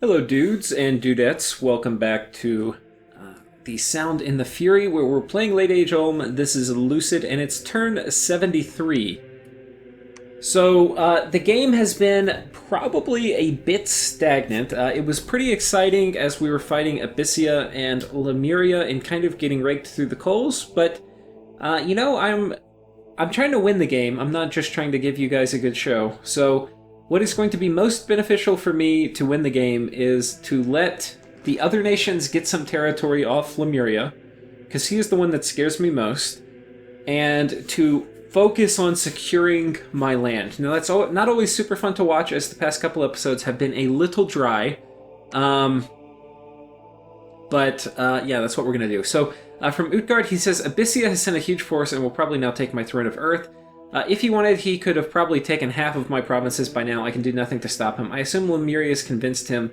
Hello, dudes and dudettes. Welcome back to the Sound in the Fury, where we're playing Late Age Ulm. This is Lucid, and it's turn 73. So, the game has been probably a bit stagnant. It was pretty exciting as we were fighting Abysia and Lemuria and kind of getting raked through the coals, but, I'm trying to win the game. I'm not just trying to give you guys a good show. So, what is going to be most beneficial for me to win the game is to let the other nations get some territory off Lemuria, because he is the one that scares me most, and to focus on securing my land. Now, that's not always super fun to watch, as the past couple episodes have been a little dry. Yeah, that's what we're going to do. So, from Utgard, he says, Abysia has sent a huge force and will probably now take my throne of Earth. If he wanted, he could have probably taken half of my provinces by now. I can do nothing to stop him. I assume Lemuria has convinced him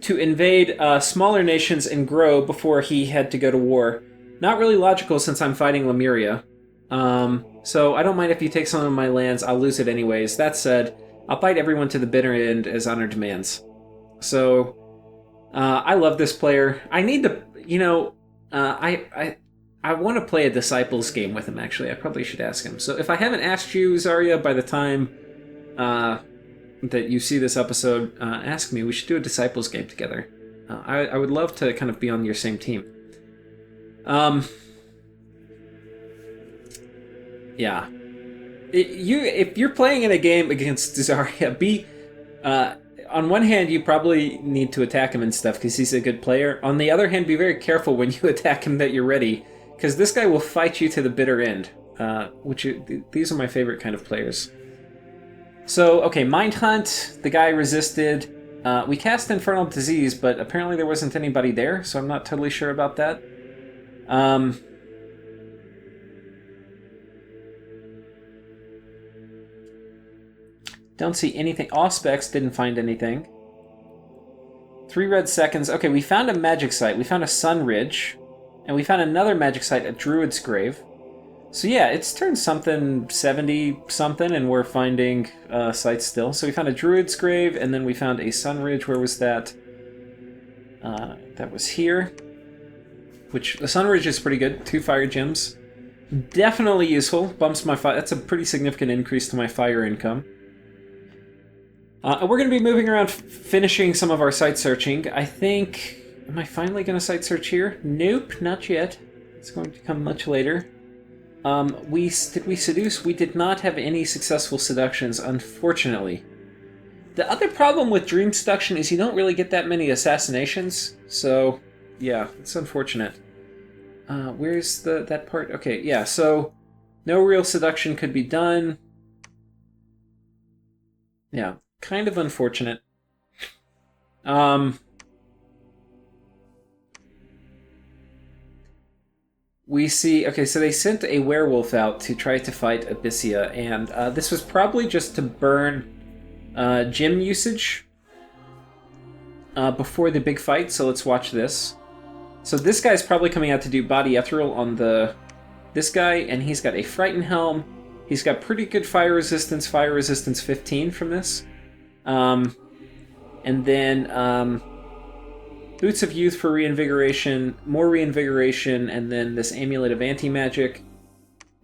to invade smaller nations and grow before he had to go to war. Not really logical since I'm fighting Lemuria. So I don't mind if he takes some of my lands. I'll lose it anyways. That said, I'll fight everyone to the bitter end as honor demands. So, I love this player. I need to, I want to play a Disciples game with him, actually. I probably should ask him. So if I haven't asked you, Zarya, by the time that you see this episode, ask me. We should do a Disciples game together. I would love to kind of be on your same team. Yeah. If you're playing in a game against Zarya, on one hand, you probably need to attack him and stuff because he's a good player. On the other hand, be very careful when you attack him that you're ready, because this guy will fight you to the bitter end. These are my favorite kind of players. So, okay, Mind Hunt. The guy resisted. We cast Infernal Disease, but apparently there wasn't anybody there, so I'm not totally sure about that. Don't see anything. Auspex didn't find anything. 3 red seconds. Okay, we found a magic site. We found a Sun Ridge. And we found another magic site, a Druid's Grave. So yeah, it's turned something 70-something, and we're finding sites still. So we found a Druid's Grave, and then we found a Sun Ridge. Where was that? That was here. Which, the Sun Ridge is pretty good. 2 fire gems. Definitely useful. Bumps my fire. That's a pretty significant increase to my fire income. We're going to be moving around, finishing some of our site searching. I think... Am I finally going to site search here? Nope, not yet. It's going to come much later. Did we seduce? We did not have any successful seductions, unfortunately. The other problem with Dream Seduction is you don't really get that many assassinations. So, yeah, it's unfortunate. Where's that part? Okay, yeah, so no real seduction could be done. Yeah, kind of unfortunate. We see... Okay, so they sent a werewolf out to try to fight Abysia, and this was probably just to burn gem usage before the big fight, so let's watch this. So this guy's probably coming out to do body ethereal on this guy, and he's got a Frightened Helm. He's got pretty good fire resistance 15 from this. And then... Boots of Youth for reinvigoration, more reinvigoration, and then this Amulet of Anti-Magic.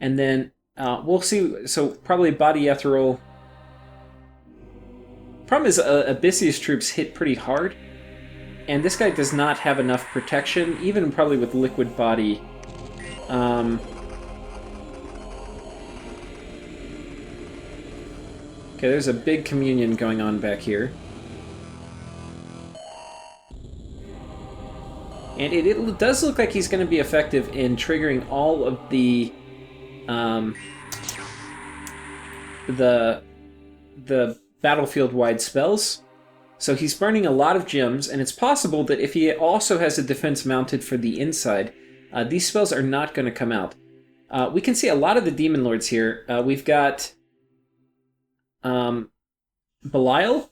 And then we'll see, so probably Body Ethereal. Problem is, Abyssia's troops hit pretty hard, and this guy does not have enough protection, even probably with Liquid Body. Okay, there's a big communion going on back here. And it does look like he's going to be effective in triggering all of the battlefield-wide spells. So he's burning a lot of gems, and it's possible that if he also has a defense mounted for the inside, these spells are not going to come out. We can see a lot of the Demon Lords here. We've got Belial.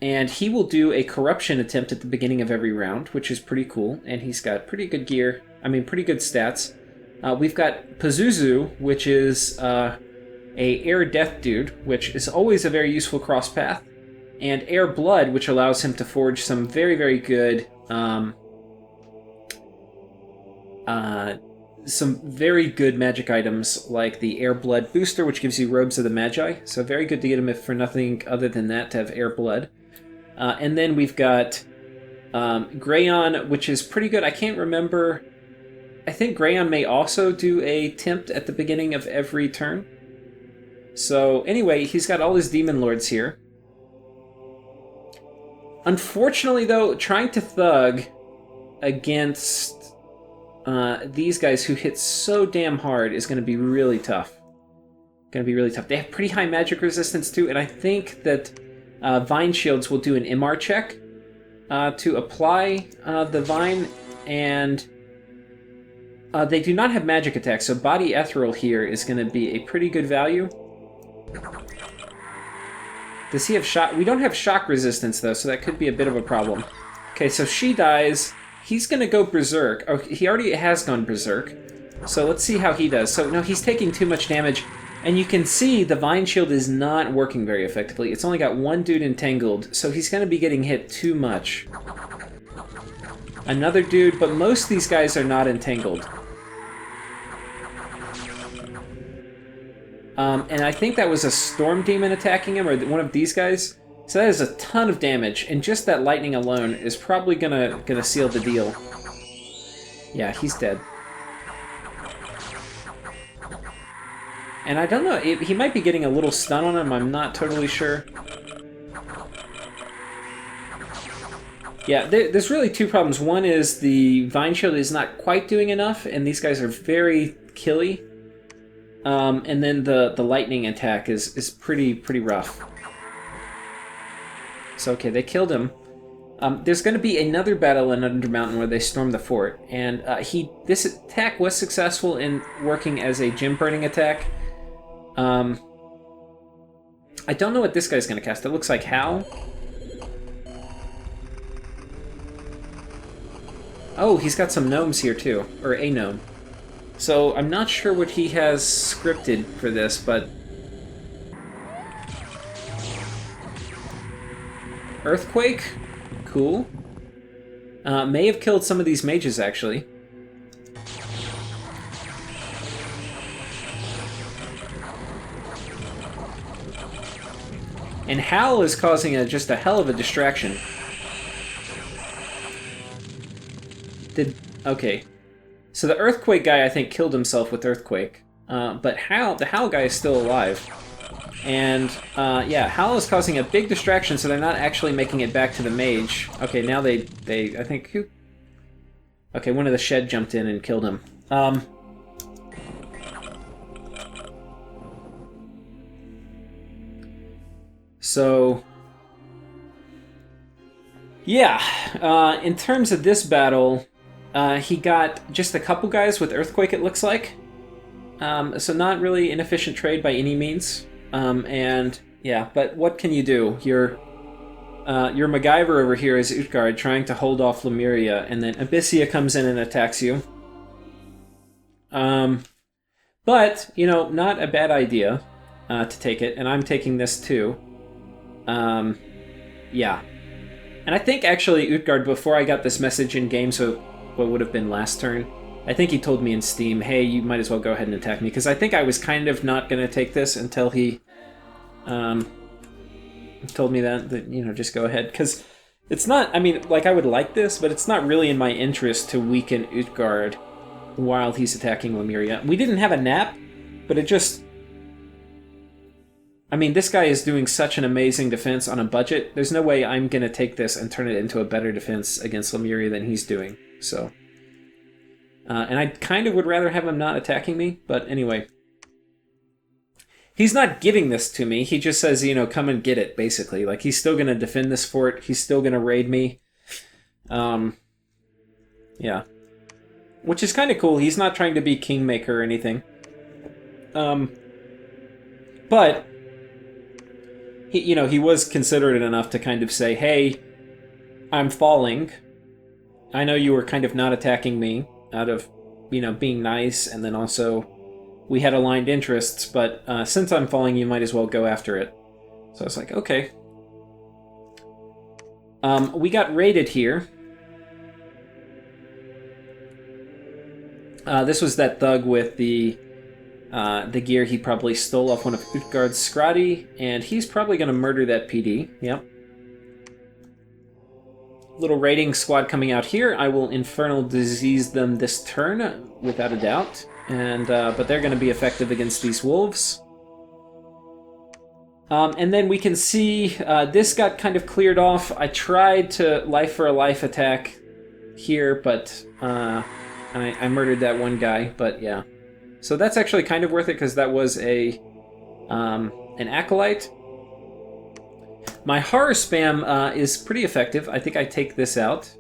And he will do a corruption attempt at the beginning of every round, which is pretty cool. And he's got pretty good gear. I mean, pretty good stats. We've got Pazuzu, which is a air death dude, which is always a very useful cross path. and Air Blood, which allows him to forge some very, very good some very good magic items, like the Air Blood Booster, which gives you Robes of the Magi. So very good to get him, if for nothing other than that, to have Air Blood. And then we've got Grayon, which is pretty good. I can't remember. I think Grayon may also do a tempt at the beginning of every turn. So anyway, he's got all his Demon Lords here. Unfortunately, though, trying to thug against these guys who hit so damn hard is going to be really tough. They have pretty high magic resistance too, and I think that Vine Shields will do an MR check to apply the Vine, and they do not have magic attacks, so Body Ethereal here is going to be a pretty good value. Does he have shock? We don't have shock resistance, though, so that could be a bit of a problem. Okay, so she dies. He's going to go Berserk. Oh, he already has gone Berserk. So let's see how he does. So, no, he's taking too much damage. And you can see the Vine Shield is not working very effectively. It's only got one dude entangled, so he's going to be getting hit too much. Another dude, but most of these guys are not entangled. And I think that was a Storm Demon attacking him, or one of these guys. So that is a ton of damage, and just that lightning alone is probably gonna seal the deal. Yeah, he's dead. And I don't know, he might be getting a little stun on him, I'm not totally sure. Yeah, there's really two problems. One is the Vine Shield is not quite doing enough, and these guys are very killy. And then the lightning attack is pretty rough. So okay, they killed him. There's going to be another battle in Undermountain where they storm the fort, and this attack was successful in working as a gem burning attack. I don't know what this guy's going to cast. It looks like Hal. Oh, he's got some gnomes here too, or a gnome. So I'm not sure what he has scripted for this, but Earthquake? Cool. May have killed some of these mages, actually. And Hal is causing just a hell of a distraction. Okay. So the Earthquake guy, I think, killed himself with Earthquake. But the Hal guy is still alive. And, yeah, Hal is causing a big distraction, so they're not actually making it back to the mage. Okay, now I think, who? Okay, one of the shed jumped in and killed him. So, yeah, in terms of this battle, he got just a couple guys with Earthquake, it looks like. So not really an efficient trade by any means. And yeah, but what can you do? Your MacGyver over here is Utgard trying to hold off Lemuria, and then Abysia comes in and attacks you. But, you know, not a bad idea to take it, and I'm taking this too. Yeah. And I think actually Utgard, before I got this message in game, so what would have been last turn, I think he told me in Steam, hey, you might as well go ahead and attack me, because I think I was kind of not going to take this until he told me that, you know, just go ahead. Because it's not, I mean, like, I would like this, but it's not really in my interest to weaken Utgard while he's attacking Lemuria. We didn't have a nap, but it just... I mean, this guy is doing such an amazing defense on a budget. There's no way I'm going to take this and turn it into a better defense against Lemuria than he's doing, so... and I kind of would rather have him not attacking me, but anyway. He's not giving this to me. He just says, you know, come and get it, basically. Like, he's still going to defend this fort. He's still going to raid me. Yeah. Which is kind of cool. He's not trying to be kingmaker or anything. But, you know, he was considerate enough to kind of say, hey, I'm falling. I know you were kind of not attacking me out of, you know, being nice, and then also we had aligned interests, but since I'm falling, you might as well go after it. So I was like, okay. We got raided here. This was that thug with the gear he probably stole off one of Utgard's Scrati, and he's probably going to murder that PD. Yep. Little raiding squad coming out here. I will Infernal Disease them this turn, without a doubt. And but they're going to be effective against these wolves. And then we can see this got kind of cleared off. I tried to life for a life attack here, but I murdered that one guy. But yeah, so that's actually kind of worth it because that was an acolyte. My horror spam is pretty effective. I think I take this out.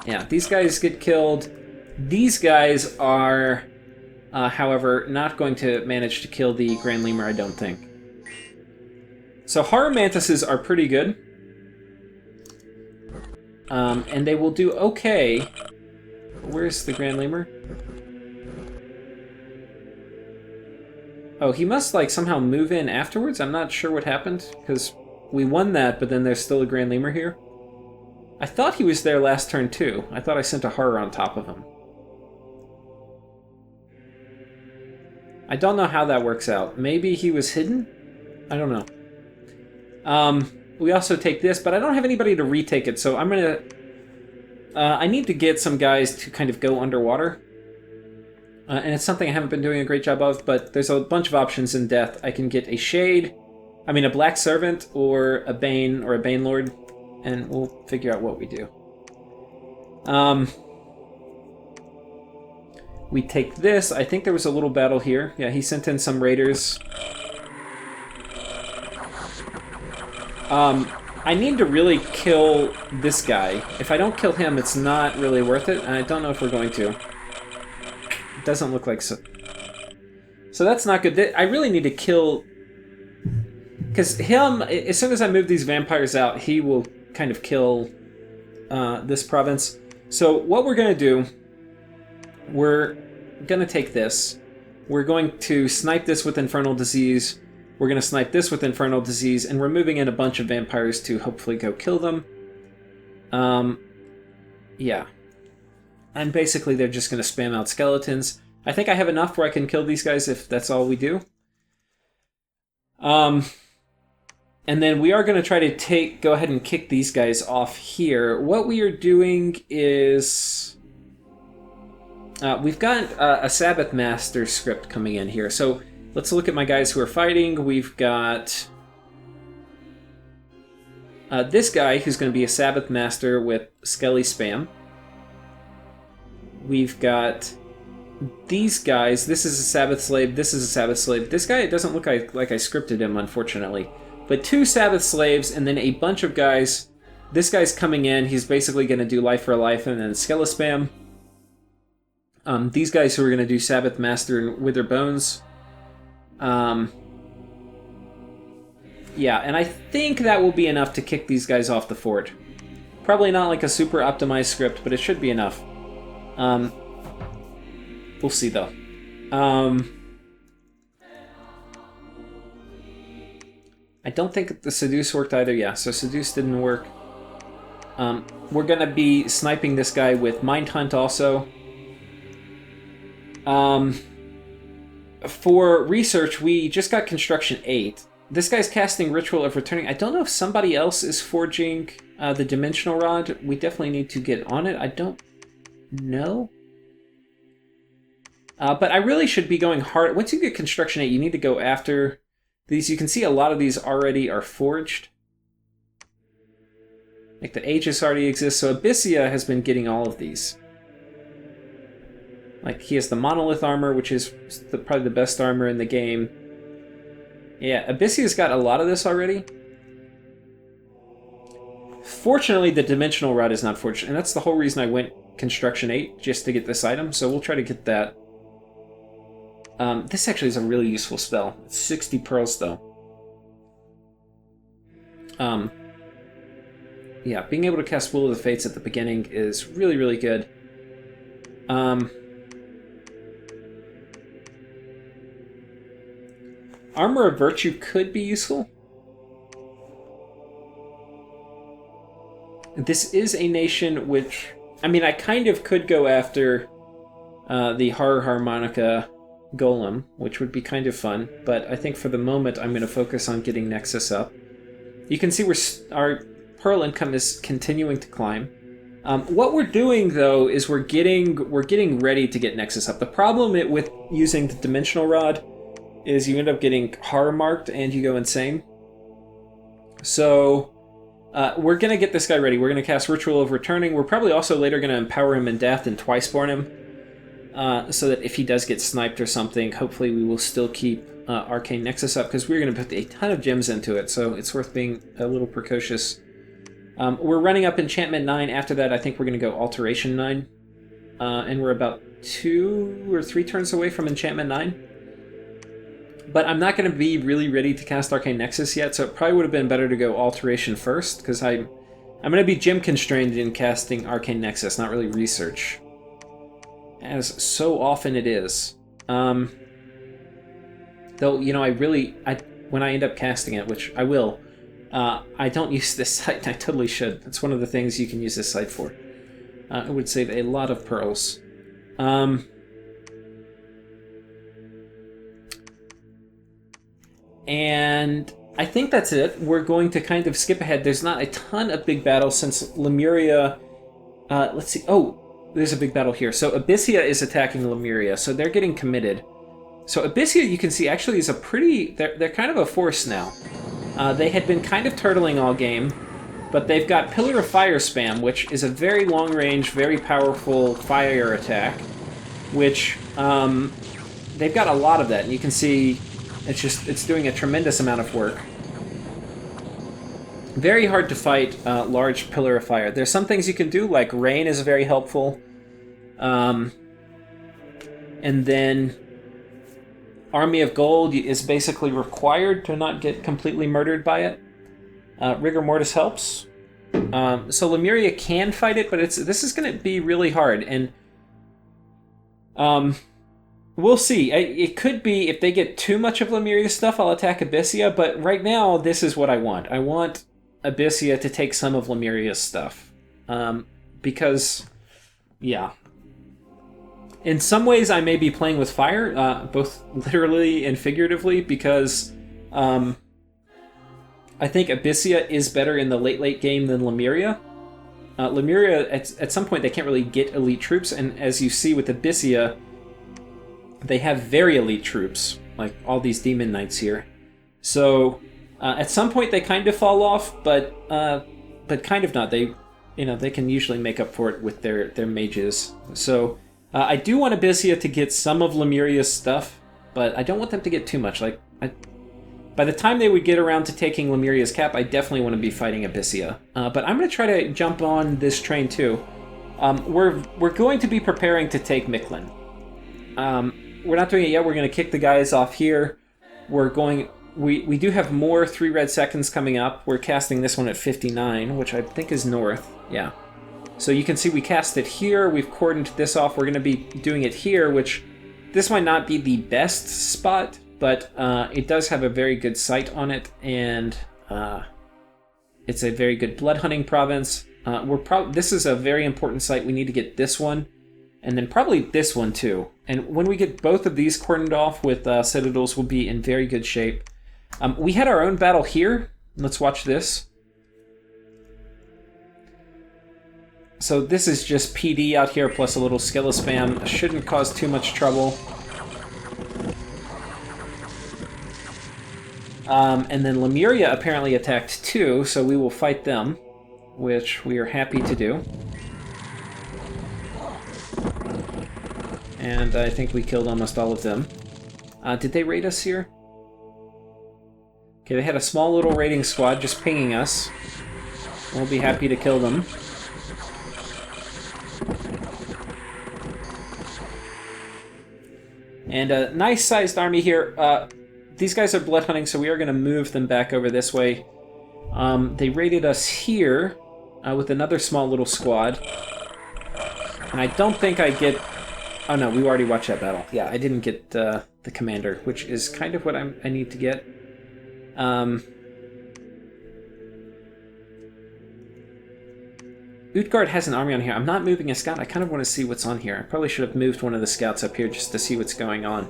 Yeah, these guys get killed. These guys are, however, not going to manage to kill the Grand Lemur, I don't think. So horror mantises are pretty good. And they will do okay. Where's the Grand Lemur? Oh, he must, like, somehow move in afterwards? I'm not sure what happened, because we won that, but then there's still a Grand Lemur here. I thought he was there last turn, too. I thought I sent a horror on top of him. I don't know how that works out. Maybe he was hidden? I don't know. We also take this, but I don't have anybody to retake it, so I'm gonna... I need to get some guys to kind of go underwater. And it's something I haven't been doing a great job of, but there's a bunch of options in Death. I can get a Shade, a Black Servant, or a Bane, or a Bane Lord, and we'll figure out what we do. We take this. I think there was a little battle here. Yeah, he sent in some raiders. I need to really kill this guy. If I don't kill him, it's not really worth it, and I don't know if we're going to. It doesn't look like so. So that's not good. I really need to kill... Because him, as soon as I move these vampires out, he will kind of kill this province. So what we're going to do, we're going to take this. We're going to snipe this with Infernal Disease. We're going to snipe this with Infernal Disease, and we're moving in a bunch of vampires to hopefully go kill them. Yeah. And basically they're just going to spam out skeletons. I think I have enough where I can kill these guys if that's all we do. And then we are going to try to go ahead and kick these guys off here. What we are doing is... we've got a Sabbath Master script coming in here. So let's look at my guys who are fighting. We've got this guy who's going to be a Sabbath Master with Skelly Spam. We've got these guys. This is a Sabbath Slave. This is a Sabbath Slave. This guy, it doesn't look like I scripted him, unfortunately. But 2 Sabbath Slaves and then a bunch of guys. This guy's coming in. He's basically going to do Life for a Life and then Skella Spam. These guys who are going to do Sabbath Master and Wither Bones. Yeah, and I think that will be enough to kick these guys off the fort. Probably not like a super optimized script, but it should be enough. We'll see, though. I don't think the Seduce worked either. Yeah, so Seduce didn't work. We're going to be sniping this guy with Mind Hunt also. For research, we just got Construction 8. This guy's casting Ritual of Returning. I don't know if somebody else is forging the Dimensional Rod. We definitely need to get on it. I don't know. But I really should be going hard. Once you get Construction 8, you need to go after these. You can see a lot of these already are forged. Like the Aegis already exists, so Abysia has been getting all of these. Like, he has the Monolith armor, which is probably the best armor in the game. Yeah, Abyssia's got a lot of this already. Fortunately, the Dimensional Rod is not forged, and that's the whole reason I went Construction 8, just to get this item, so we'll try to get that. This actually is a really useful spell. It's 60 pearls, though. Yeah, being able to cast Will of the Fates at the beginning is really, really good. Armor of Virtue could be useful. This is a nation which... I mean, I kind of could go after the Horror Harmonica Golem, which would be kind of fun, but I think for the moment I'm going to focus on getting Nexus up. You can see our Pearl income is continuing to climb. What we're doing, though, is we're getting ready to get Nexus up. The problem with using the Dimensional Rod is you end up getting horror marked and you go insane. So we're going to get this guy ready. We're going to cast Ritual of Returning. We're probably also later going to empower him in death and twice-born him, so that if he does get sniped or something, hopefully we will still keep Arcane Nexus up, because we're going to put a ton of gems into it, so it's worth being a little precocious. We're running up Enchantment 9. After that, I think we're going to go Alteration 9. And we're about 2 or 3 turns away from Enchantment 9. But I'm not going to be really ready to cast Arcane Nexus yet, so it probably would have been better to go Alteration first, because I'm going to be gem constrained in casting Arcane Nexus, not really Research. As so often it is. Though, you know, when I end up casting it, which I will, I don't use this site. I totally should. It's one of the things you can use this site for. It would save a lot of pearls. And I think that's it. We're going to kind of skip ahead. There's not a ton of big battles since Lemuria... let's see. Oh, there's a big battle here. So Abysia is attacking Lemuria, so they're getting committed. So Abysia, you can see, actually is a pretty... They're kind of a force now. They had been kind of turtling all game, but they've got Pillar of Fire spam, which is a very long-range, very powerful fire attack, which they've got a lot of that. And you can see it's doing a tremendous amount of work. Very hard to fight large Pillar of Fire. There's some things you can do, like Rain is very helpful. And then Army of Gold is basically required to not get completely murdered by it. Rigor Mortis helps. So Lemuria can fight it, but this is going to be really hard. And we'll see. It could be, if they get too much of Lemuria's stuff, I'll attack Abysia. But right now, this is what I want. I want Abysia to take some of Lemuria's stuff. Because, yeah. In some ways, I may be playing with fire, both literally and figuratively, because I think Abysia is better in the late game than Lemuria. Lemuria, at some point, they can't really get elite troops, and as you see with Abysia, they have very elite troops, like all these Demon Knights here. So at some point, they kind of fall off, but kind of not. They can usually make up for it with their mages. So. I do want Abysia to get some of Lemuria's stuff, but I don't want them to get too much. By the time they would get around to taking Lemuria's cap, I definitely want to be fighting Abysia. But I'm going to try to jump on this train too. We're going to be preparing to take Mictlan. We're not doing it yet. We're going to kick the guys off here. We do have more 3 red seconds coming up. We're casting this one at 59, which I think is north. Yeah. So you can see we cast it here, we've cordoned this off, we're going to be doing it here, which this might not be the best spot, but it does have a very good site on it, and it's a very good blood hunting province. This is a very important site. We need to get this one, and then probably this one too. And when we get both of these cordoned off with citadels, we'll be in very good shape. We had our own battle here. Let's watch this. So this is just PD out here plus a little Skilla spam. Shouldn't cause too much trouble. And then Lemuria apparently attacked too, so we will fight them, which we are happy to do. And I think we killed almost all of them. Did they raid us here? Okay, they had a small little raiding squad just pinging us. We'll be happy to kill them. And a nice-sized army here. These guys are blood hunting, so we are going to move them back over this way. They raided us here with another small little squad. And I don't think I get... Oh no, we already watched that battle. Yeah, I didn't get the commander, which is kind of what I need to get. Utgard has an army on here. I'm not moving a scout. I kind of want to see what's on here. I probably should have moved one of the scouts up here just to see what's going on.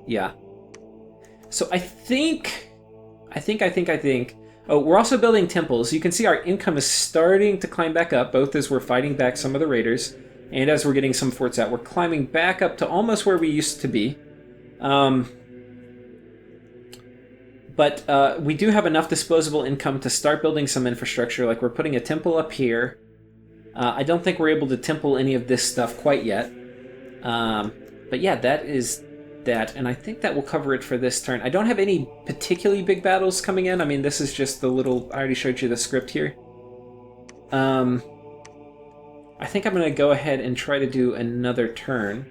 Yeah. So I think... Oh, we're also building temples. You can see our income is starting to climb back up, both as we're fighting back some of the raiders and as we're getting some forts out. We're climbing back up to almost where we used to be. But we do have enough disposable income to start building some infrastructure. Like, we're putting a temple up here. I don't think we're able to temple any of this stuff quite yet. But yeah, that is that. And I think that will cover it for this turn. I don't have any particularly big battles coming in. I mean, this is just the little... I already showed you the script here. I think I'm going to go ahead and try to do another turn.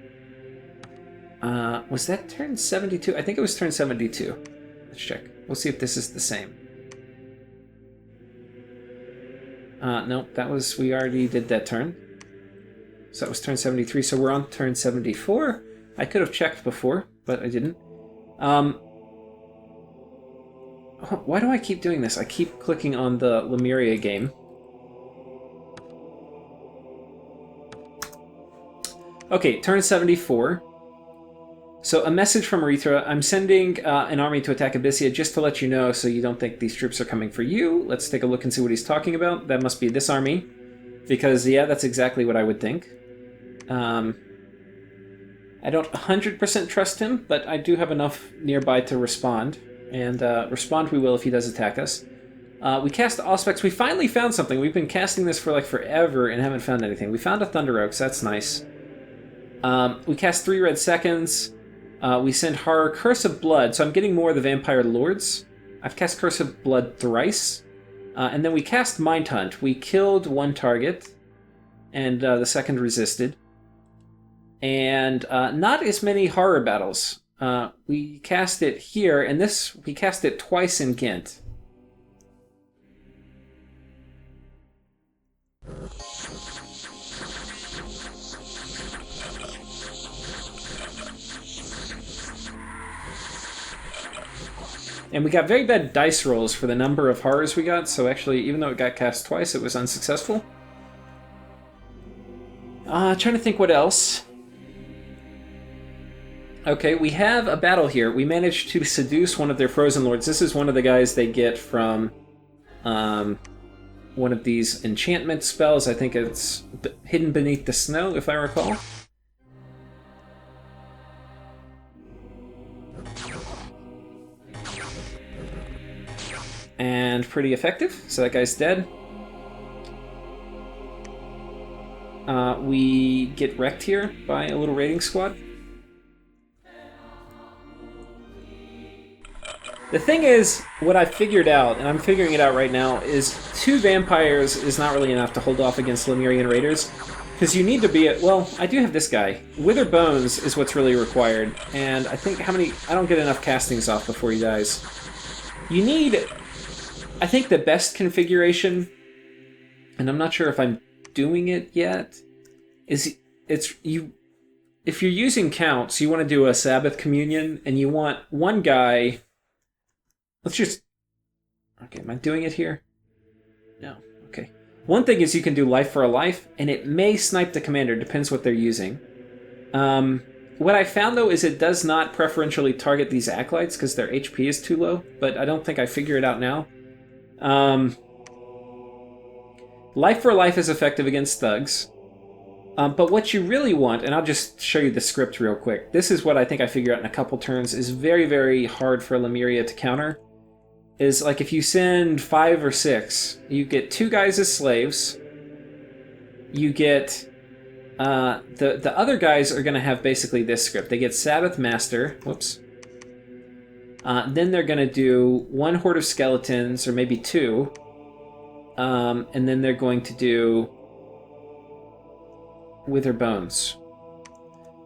Was that turn 72? I think it was turn 72. Let's check. We'll see if this is the same. No, that was... We already did that turn. So that was turn 73, so we're on turn 74. I could have checked before, but I didn't. Why do I keep doing this? I keep clicking on the Lemuria game. Okay, turn 74. So a message from Aretha. I'm sending an army to attack Abysia just to let you know so you don't think these troops are coming for you. Let's take a look and see what he's talking about. That must be this army. Because, yeah, that's exactly what I would think. I don't 100% trust him, but I do have enough nearby to respond. And respond we will if he does attack us. We cast Auspex. We finally found something. We've been casting this for like forever and haven't found anything. We found a Thunder Oak, so that's nice. We cast 3 red seconds. We send Horror, Curse of Blood, so I'm getting more of the Vampire Lords. I've cast Curse of Blood thrice. And then we cast Mind Hunt. We killed one target, and the second resisted. And not as many horror battles. We cast it here, and this we cast it twice in Ghent. And we got very bad dice rolls for the number of horrors we got, so actually, even though it got cast twice, it was unsuccessful. Trying to think what else. Okay, we have a battle here. We managed to seduce one of their Frozen Lords. This is one of the guys they get from one of these enchantment spells. I think it's Hidden Beneath the Snow, if I recall. And pretty effective, so that guy's dead. We get wrecked here by a little raiding squad. The thing is, what I figured out, and I'm figuring it out right now, is 2 vampires is not really enough to hold off against Lemurian raiders. Because you need to be at... Well, I do have this guy. Wither Bones is what's really required. And I think how many... I don't get enough castings off before he dies. You need... I think the best configuration, and I'm not sure if I'm doing it yet, is if you're using counts, you want to do a Sabbath communion, and you want one guy... Let's just... Okay, am I doing it here? No. Okay. One thing is you can do Life for a Life, and it may snipe the commander, depends what they're using. What I found, though, is it does not preferentially target these Acolytes, because their HP is too low, but I don't think I figure it out now. Life for Life is effective against thugs. But what you really want, and I'll just show you the script real quick. This is what I think I figure out in a couple turns, is very, very hard for Lemuria to counter. Is like if you send 5 or 6, you get 2 guys as slaves. You get... the other guys are going to have basically this script. They get Sabbath Master. Whoops. Then they're going to do 1 horde of skeletons, or maybe 2. And then they're going to do Wither Bones.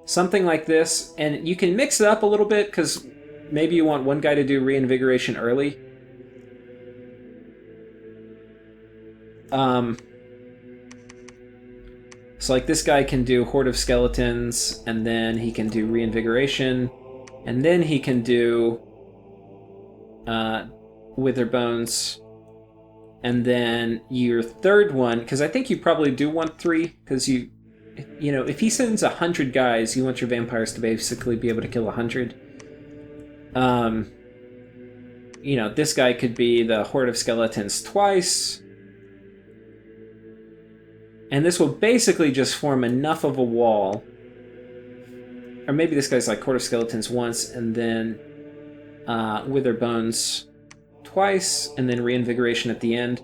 Something like this. And you can mix it up a little bit, because maybe you want one guy to do Reinvigoration early. So So like this guy can do Horde of Skeletons, and then he can do Reinvigoration, and then he can do Wither Bones. And then your third one, because I think you probably do want 3, because you know, if he sends 100 guys, you want your vampires to basically be able to kill 100. You know, this guy could be the Horde of Skeletons twice. And this will basically just form enough of a wall. Or maybe this guy's like Horde of Skeletons once, and then Wither Bones twice, and then Reinvigoration at the end.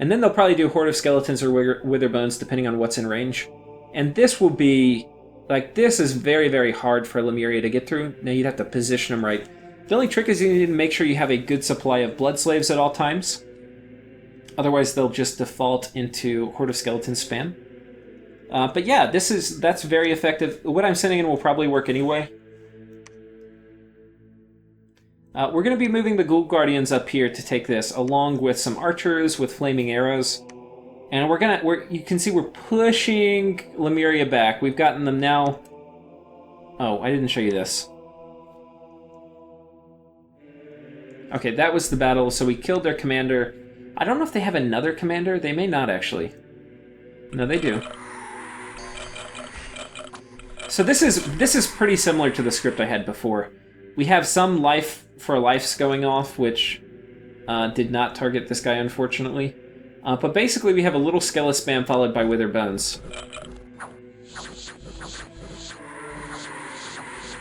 And then they'll probably do Horde of Skeletons or Wither Bones, depending on what's in range. And this will be... like, this is very, very hard for Lemuria to get through. Now, you'd have to position them right. The only trick is you need to make sure you have a good supply of Blood Slaves at all times. Otherwise, they'll just default into Horde of Skeletons spam. But yeah, that's very effective. What I'm sending in will probably work anyway. We're going to be moving the Ghoul Guardians up here to take this, along with some archers with flaming arrows. And you can see we're pushing Lemuria back. We've gotten them now... Oh, I didn't show you this. Okay, that was the battle, so we killed their commander. I don't know if they have another commander. They may not, actually. No, they do. So this is pretty similar to the script I had before. We have some life for lives going off, which did not target this guy, unfortunately. But basically, we have a little Skele spam followed by Wither Bones.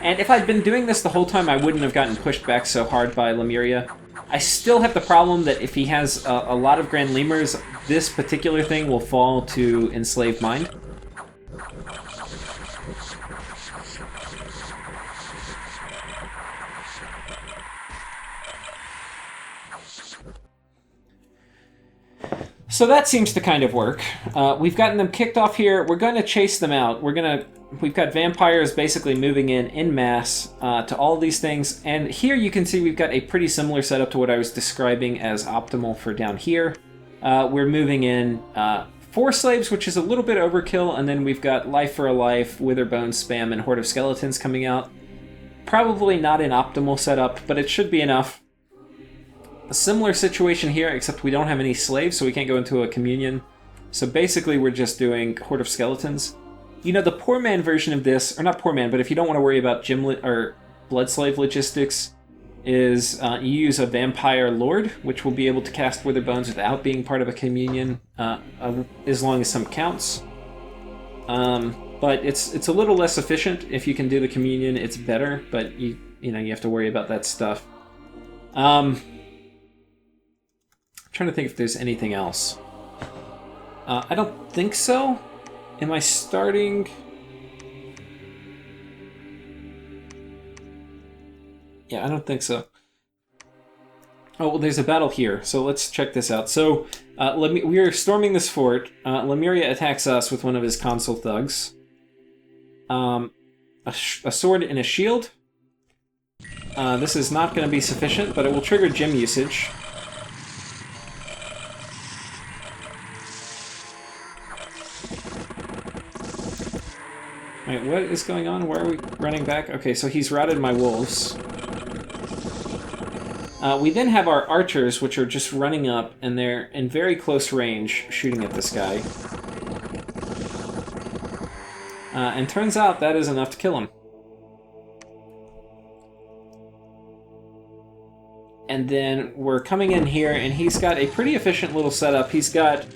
And if I'd been doing this the whole time, I wouldn't have gotten pushed back so hard by Lemuria. I still have the problem that if he has a lot of Grand Lemurs, this particular thing will fall to Enslaved Mind. So that seems to kind of work. We've gotten them kicked off here. We're going to chase them out. We've got vampires basically moving in mass to all these things. And here you can see we've got a pretty similar setup to what I was describing as optimal for down here. We're moving in 4 slaves, which is a little bit overkill. And then we've got Life for a Life, Wither Bones spam, and Horde of Skeletons coming out. Probably not an optimal setup, but it should be enough. A similar situation here, except we don't have any slaves, so we can't go into a communion. So basically, we're just doing Horde of Skeletons. You know, the poor man version of this, or not poor man, but if you don't want to worry about or Blood Slave logistics, is you use a Vampire Lord, which will be able to cast Wither Bones without being part of a communion, as long as some counts. But it's a little less efficient. If you can do the communion, it's better, but you have to worry about that stuff. Trying to think if there's anything else. I don't think so. Am I starting? Yeah, I don't think so. Oh, well, there's a battle here, so let's check this out. So, we are storming this fort. Lemuria attacks us with one of his consul thugs. A sword and a shield. This is not going to be sufficient, but it will trigger gem usage. Wait, what is going on? Where are we running back? Okay, so he's routed my wolves. We then have our archers, which are just running up, and they're in very close range, shooting at this guy. And turns out that is enough to kill him. And then we're coming in here, and he's got a pretty efficient little setup. He's got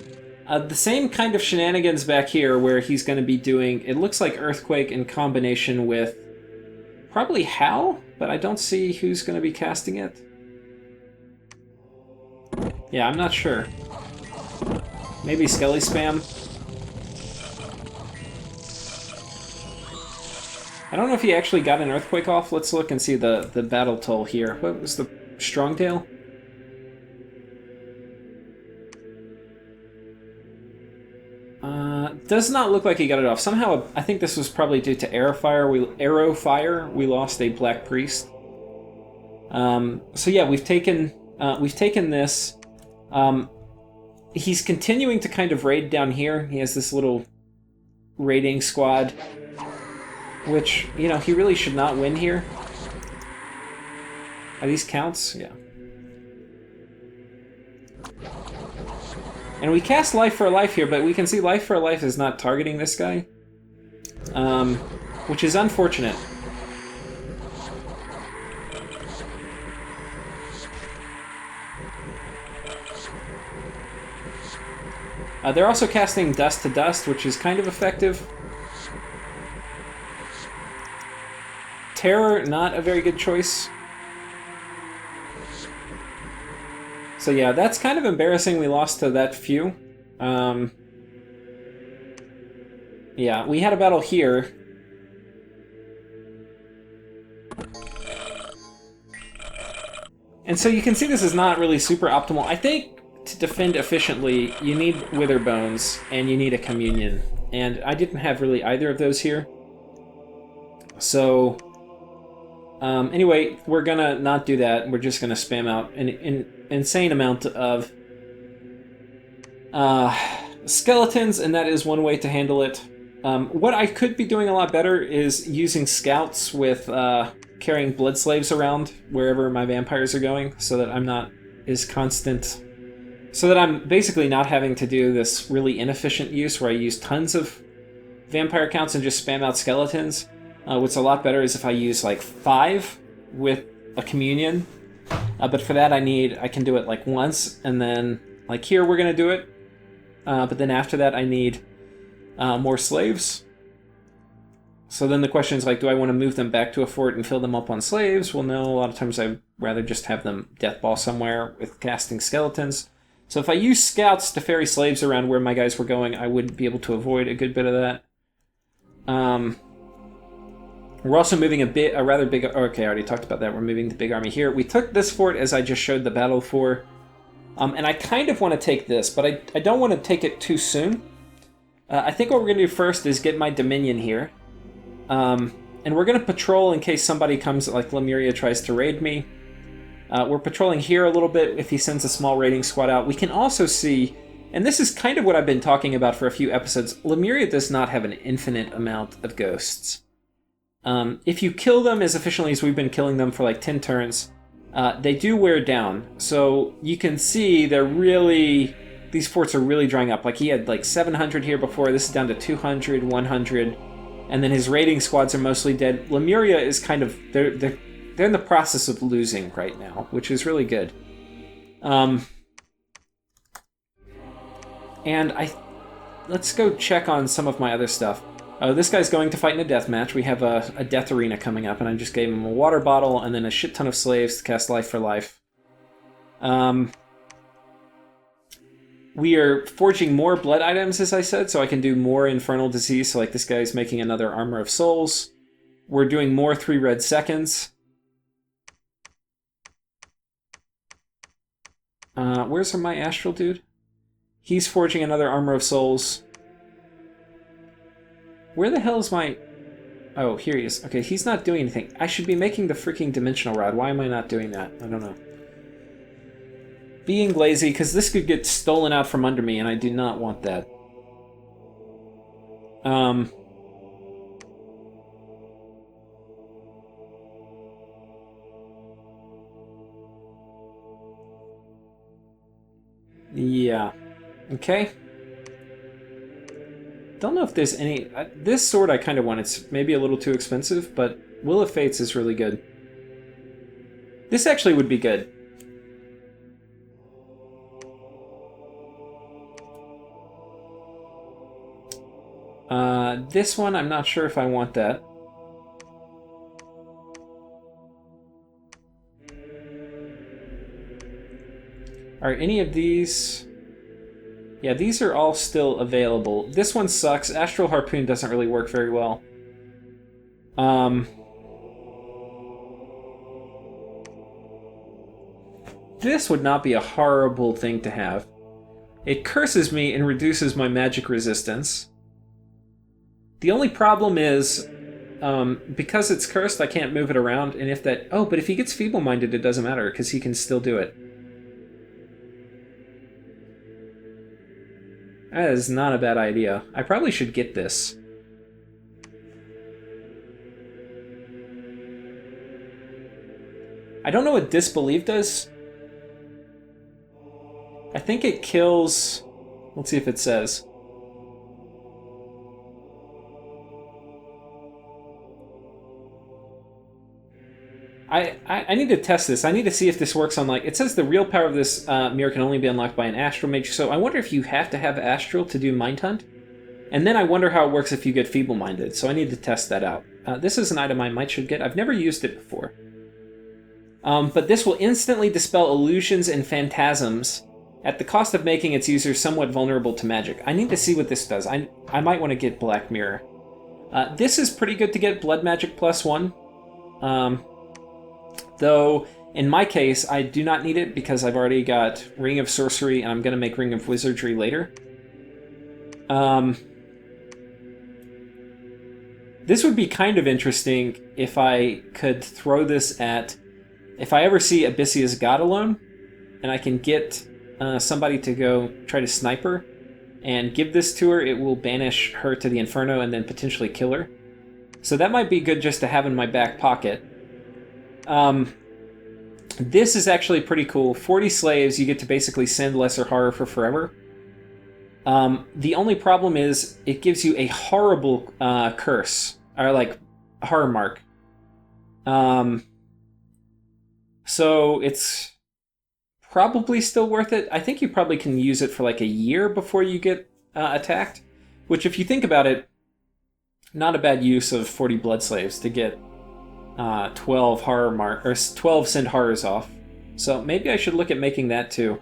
the same kind of shenanigans back here, where he's going to be doing, it looks like Earthquake in combination with probably Howl, but I don't see who's going to be casting it. Yeah, I'm not sure. Maybe Skelly Spam? I don't know if he actually got an Earthquake off. Let's look and see the battle toll here. What was the Strongtail? Does not look like he got it off. Somehow, I think this was probably due to arrow fire. We lost a Black Priest. So yeah, we've taken this. He's continuing to kind of raid down here. He has this little raiding squad, which, you know, he really should not win here. Are these counts? Yeah. And we cast Life for a Life here, but we can see Life for a Life is not targeting this guy, which is unfortunate. They're also casting Dust to Dust, which is kind of effective. Terror, not a very good choice. So yeah, that's kind of embarrassing we lost to that few. Yeah, we had a battle here. And so you can see this is not really super optimal. I think to defend efficiently, you need Wither Bones and you need a Communion. And I didn't have really either of those here. So, anyway, we're gonna not do that. We're just gonna spam out an insane amount of skeletons, and that is one way to handle it. What I could be doing a lot better is using scouts with carrying blood slaves around wherever my vampires are going, so that I'm not as constant. So that I'm basically not having to do this really inefficient use where I use tons of vampire counts and just spam out skeletons. What's a lot better is if I use like 5 with a Communion. But for that I can do it like once, and then like here we're going to do it. But then after that I need more slaves. So then the question is like, do I want to move them back to a fort and fill them up on slaves? Well, no, a lot of times I'd rather just have them deathball somewhere with casting skeletons. So if I use scouts to ferry slaves around where my guys were going, I would be able to avoid a good bit of that. We're also moving a rather big... Okay, I already talked about that. We're moving the big army here. We took this fort as I just showed the battle for. And I kind of want to take this, but I don't want to take it too soon. I think what we're going to do first is get my Dominion here. And we're going to patrol in case somebody comes, like Lemuria tries to raid me. We're patrolling here a little bit if he sends a small raiding squad out. We can also see, and this is kind of what I've been talking about for a few episodes, Lemuria does not have an infinite amount of ghosts. If you kill them as efficiently as we've been killing them for like 10 turns, they do wear down. So you can see these forts are really drying up. Like he had like 700 here before, this is down to 200, 100, and then his raiding squads are mostly dead. Lemuria is kind of, they're in the process of losing right now, which is really good. And let's go check on some of my other stuff. This guy's going to fight in a death match. We have a death arena coming up, and I just gave him a water bottle and then a shit ton of slaves to cast Life for Life. We are forging more blood items, as I said, so I can do more Infernal Disease. So like this guy's making another Armor of Souls. We're doing more 3 red seconds. Where's my Astral dude? He's forging another Armor of Souls. Where the hell is my... Oh, here he is. Okay, he's not doing anything. I should be making the freaking Dimensional Rod. Why am I not doing that? I don't know. Being lazy, because this could get stolen out from under me, and I do not want that. Yeah. Okay. Don't know if there's any... this sword I kind of want. It's maybe a little too expensive, but Will of Fates is really good. This actually would be good. This one, I'm not sure if I want that. Are any of these... Yeah, these are all still available. This one sucks. Astral Harpoon doesn't really work very well. This would not be a horrible thing to have. It curses me and reduces my magic resistance. The only problem is, because it's cursed, I can't move it around, and if that... Oh, but if he gets feeble-minded, it doesn't matter, because he can still do it. That is not a bad idea. I probably should get this. I don't know what Disbelief does. I think it kills... Let's see if it says. I need to test this. I need to see if this works on, like... It says the real power of this mirror can only be unlocked by an Astral Mage, so I wonder if you have to have Astral to do Mind Hunt. And then I wonder how it works if you get Feeble-Minded, so I need to test that out. This is an item I should get. I've never used it before. But this will instantly dispel illusions and phantasms at the cost of making its users somewhat vulnerable to magic. I need to see what this does. I might want to get Black Mirror. This is pretty good to get Blood Magic +1. Though, in my case, I do not need it because I've already got Ring of Sorcery and I'm going to make Ring of Wizardry later. This would be kind of interesting if I could throw this at... If I ever see Abyssia's God Alone, and I can get somebody to go try to snipe her, and give this to her, it will banish her to the Inferno and then potentially kill her. So that might be good just to have in my back pocket. This is actually pretty cool. 40 slaves, you get to basically send Lesser Horror for forever. The only problem is it gives you a horrible curse, or like horror mark. So it's probably still worth it. I think you probably can use it for like a year before you get attacked, which if you think about it, not a bad use of 40 blood slaves to get 12 horror mark or 12 send horrors off. So maybe I should look at making that too.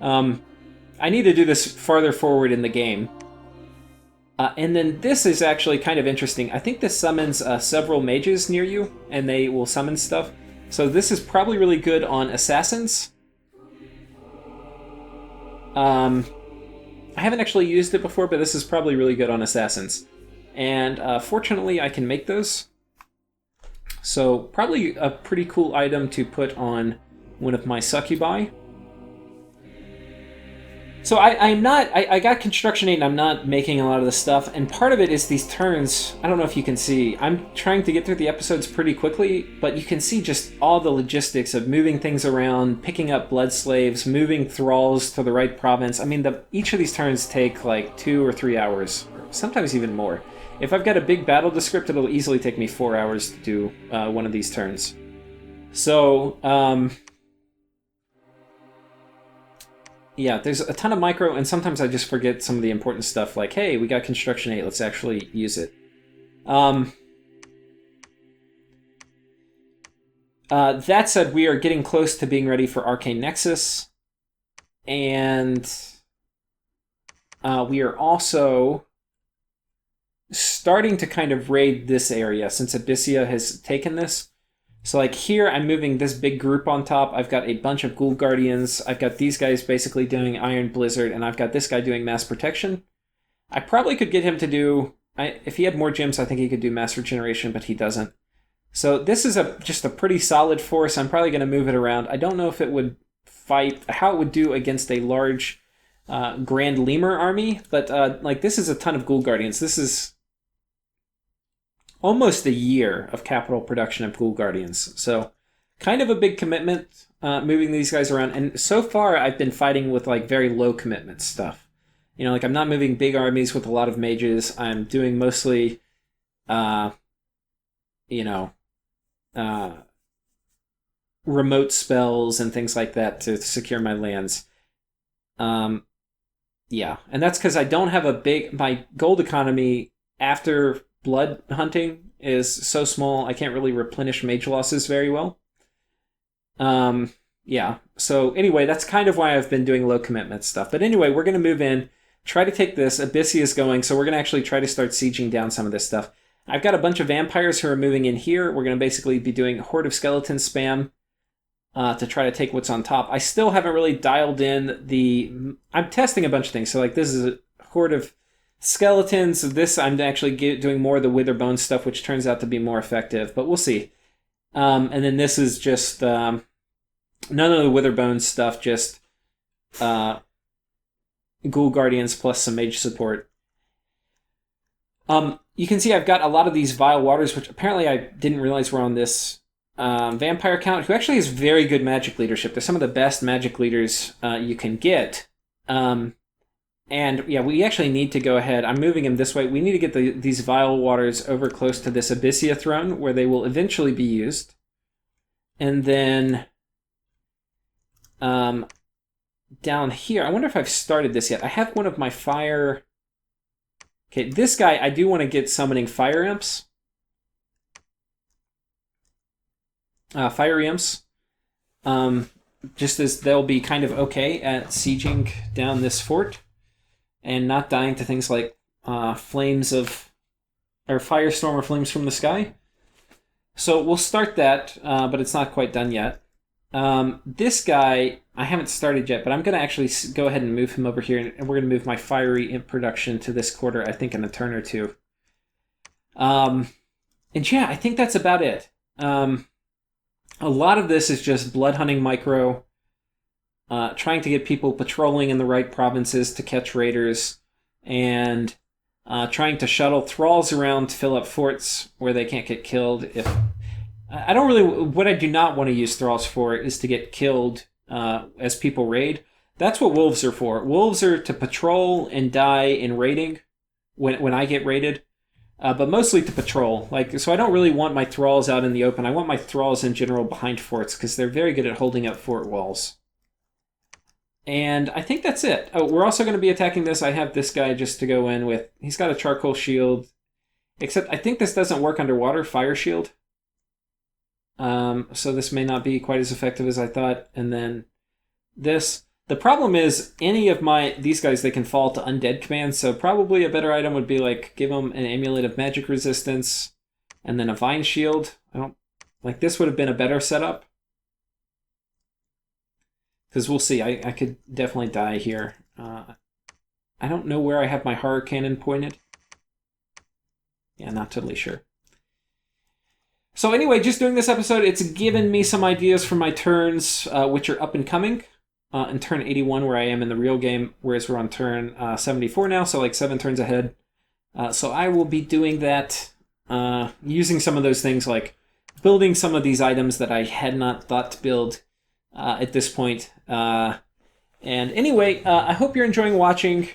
I need to do this farther forward in the game. And then this is actually kind of interesting. I think this summons several mages near you, and they will summon stuff. So this is probably really good on assassins. I haven't actually used it before, but this is probably really good on assassins. And fortunately, I can make those. So probably a pretty cool item to put on one of my succubi. So I got Construction 8 and I'm not making a lot of this stuff, and part of it is these turns. I don't know if you can see. I'm trying to get through the episodes pretty quickly, but you can see just all the logistics of moving things around, picking up blood slaves, moving thralls to the right province. I mean, each of these turns take like 2 or 3 hours, or sometimes even more. If I've got a big battle to script, it'll easily take me 4 hours to do one of these turns. So, yeah, there's a ton of micro, and sometimes I just forget some of the important stuff, like, hey, we got Construction 8, let's actually use it. That said, we are getting close to being ready for Arcane Nexus, and we are also starting to kind of raid this area, since Abysia has taken this. So like here, I'm moving this big group on top. I've got a bunch of Ghoul Guardians. I've got these guys basically doing Iron Blizzard, and I've got this guy doing Mass Protection. I probably could get him to do... if he had more gems, I think he could do Mass Regeneration, but he doesn't. So this is just a pretty solid force. I'm probably going to move it around. I don't know if it would fight... how it would do against a large Grand Lemur army, but like this is a ton of Ghoul Guardians. This is almost a year of capital production of Ghoul Guardians. So kind of a big commitment moving these guys around. And so far I've been fighting with like very low commitment stuff. You know, like I'm not moving big armies with a lot of mages. I'm doing mostly, remote spells and things like that to secure my lands. Yeah, and that's because I don't have my gold economy after blood hunting is so small, I can't really replenish mage losses very well. Yeah, so anyway, that's kind of why I've been doing low commitment stuff. But anyway, we're going to move in, try to take this. Abysia is going, so we're going to actually try to start sieging down some of this stuff. I've got a bunch of vampires who are moving in here. We're going to basically be doing Horde of Skeletons spam to try to take what's on top. I still haven't really dialed in I'm testing a bunch of things. So like this is a Horde of Skeletons. This I'm actually doing more of the Witherbone stuff, which turns out to be more effective, but we'll see. And then this is just none of the Witherbone stuff, just Ghoul Guardians plus some mage support. You can see I've got a lot of these Vile Waters, which apparently I didn't realize were on this Vampire Count, who actually has very good magic leadership. They're some of the best magic leaders you can get. And yeah, we actually need to go ahead. I'm moving him this way. We need to get these Vile Waters over close to this Abysia throne, where they will eventually be used. And then down here, I wonder if I've started this yet. I have one of my fire... Okay, this guy, I do want to get summoning fire imps. Fire imps. Just as they'll be kind of okay at sieging down this fort and not dying to things like flames of... or firestorm or flames from the sky. So we'll start that, but it's not quite done yet. This guy, I haven't started yet, but I'm going to actually go ahead and move him over here, and we're going to move my fiery imp production to this quarter, I think, in a turn or two. And yeah, I think that's about it. A lot of this is just blood hunting micro, trying to get people patrolling in the right provinces to catch raiders, and trying to shuttle thralls around to fill up forts where they can't get killed. What I do not want to use thralls for is to get killed as people raid. That's what wolves are for. Wolves are to patrol and die in raiding when I get raided, but mostly to patrol. So I don't really want my thralls out in the open. I want my thralls in general behind forts because they're very good at holding up fort walls. And I think that's it. Oh, we're also going to be attacking this. I have this guy just to go in with. He's got a charcoal shield, except I think this doesn't work underwater. Fire shield. So this may not be quite as effective as I thought. And then this. The problem is these guys, they can fall to undead commands. So probably a better item would be give them an amulet of magic resistance and then a vine shield. This would have been a better setup. Because we'll see. I could definitely die here. I don't know where I have my horror cannon pointed. Yeah, not totally sure. So anyway, just doing this episode, it's given me some ideas for my turns, which are up and coming. In turn 81, where I am in the real game, whereas we're on turn 74 now, so 7 turns ahead. So I will be doing that, using some of those things, like building some of these items that I had not thought to build at this point. And anyway, I hope you're enjoying watching.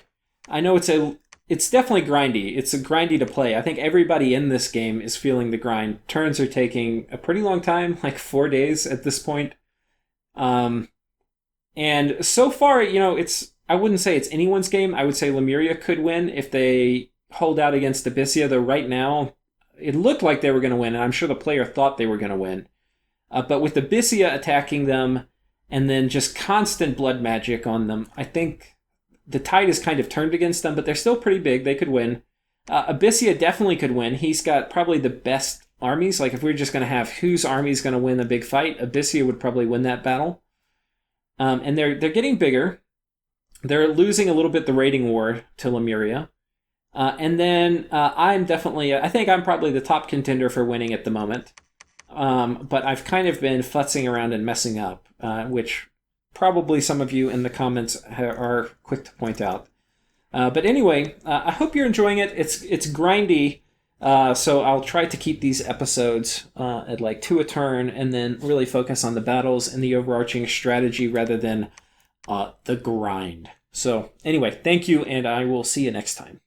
I know it's definitely grindy. It's grindy to play. I think everybody in this game is feeling the grind. Turns are taking a pretty long time, 4 days at this point. And so far, I wouldn't say it's anyone's game. I would say Lemuria could win if they hold out against Abysia, though right now it looked like they were going to win, and I'm sure the player thought they were going to win. But with Abysia attacking them and then just constant blood magic on them, I think the tide is kind of turned against them, but they're still pretty big. They could win. Abysia definitely could win. He's got probably the best armies. If we're just going to have whose army is going to win a big fight, Abysia would probably win that battle. And they're getting bigger. They're losing a little bit the raiding war to Lemuria. And then I think I'm probably the top contender for winning at the moment. But I've kind of been futzing around and messing up, which probably some of you in the comments are quick to point out. But anyway, I hope you're enjoying it. It's grindy, so I'll try to keep these episodes at 2 a turn and then really focus on the battles and the overarching strategy rather than the grind. So anyway, thank you, and I will see you next time.